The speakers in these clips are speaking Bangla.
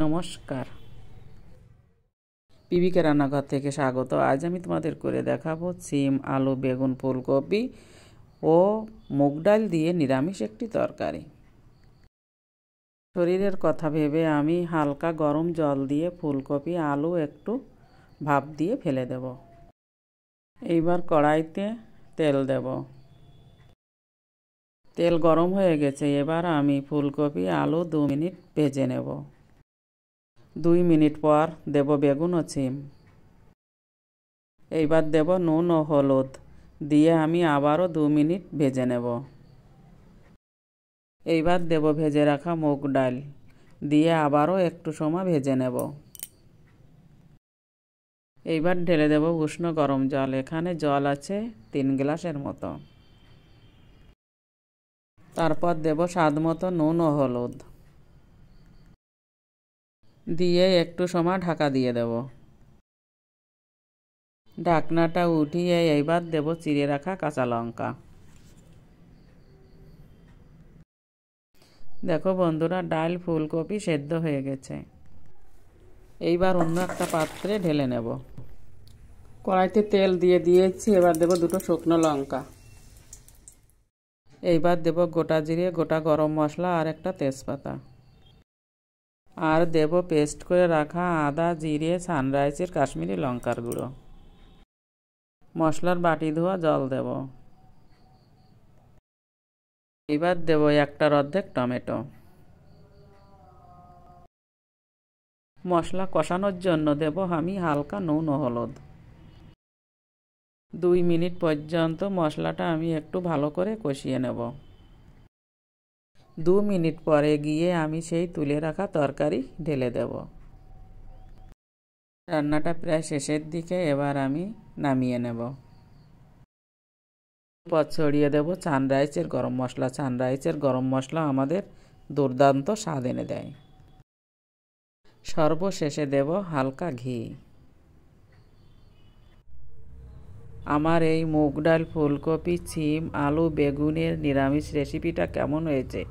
নমস্কার, পিবিকে রান্নাঘর থেকে স্বাগত। আজ আমি তোমাদের করে দেখাবো সিম, আলু, বেগুন, ফুলকপি ও মুগ ডাল দিয়ে নিরামিষ একটি তরকারি। শরীরের কথা ভেবে আমি হালকা গরম জল দিয়ে ফুলকপি, আলু একটু ভাপ দিয়ে ফেলে দেব। এইবার কড়াইতে তেল দেব। তেল গরম হয়ে গেছে, এবার আমি ফুলকপি, আলু 2 মিনিট ভেজে নেব। 2 মিনিট পর দেব বেগুন ও সিম। এইবার দেব নুন ও হলুদ দিয়ে আমি আবারও 2 মিনিট ভেজে নেব। এইবার দেব ভেজে রাখা মুগ ডাল দিয়ে আবারও একটু সময় ভেজে নেব। এইবার ঢেলে দেব উষ্ণ গরম জল। এখানে জল আছে 3 গ্লাসের মতো। তারপর দেব স্বাদ মতো নুন ও হলুদ দিয়ে একটু সময় ঢাকা দিয়ে দেব। ঢাকনাটা উঠিয়ে এইবার দেব চিড়ে রাখা কাঁচা লঙ্কা। দেখো বন্ধুরা, ডাল ফুলকপি সেদ্ধ হয়ে গেছে। এইবার অন্য একটা পাত্রে ঢেলে নেব। কড়াইতে তেল দিয়ে দিয়েছি, এবার দেব 2টো শুকনো লঙ্কা। এইবার দেব গোটা জিরে, গোটা গরম মশলা আর একটা তেজপাতা। আর দেব পেস্ট করে রাখা আদা, জিরে, সানরাইজের কাশ্মীরি লঙ্কার গুঁড়ো। মশলার বাটি ধোয়া জল দেব। এবার দেব 1টার অর্ধেক টমেটো। মশলা কষানোর জন্য দেব আমি হালকা নুন ও হলুদ। 2 মিনিট পর্যন্ত মশলাটা আমি একটু ভালো করে কষিয়ে নেব। 2 মিনিট পরে গিয়ে আমি সেই তুলে রাখা তরকারি ঢেলে দেব। রান্নাটা প্রায় শেষের দিকে, এবার আমি নামিয়ে নেব। পর ছড়িয়ে দেব সানরাইজের গরম মশলা। সানরাইজের গরম মশলা আমাদের দুর্দান্ত স্বাদ এনে দেয়। সর্বশেষে দেব হালকা ঘি। আমার এই মুগ ডাল, ফুলকপি, সিম, আলু, বেগুনের নিরামিষ রেসিপিটা কেমন হয়েছে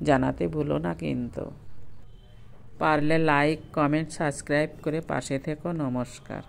জানাতে ভুলো না কিন্তু। পারলে লাইক, কমেন্ট, সাবস্ক্রাইব করে পাশে থেকো। নমস্কার।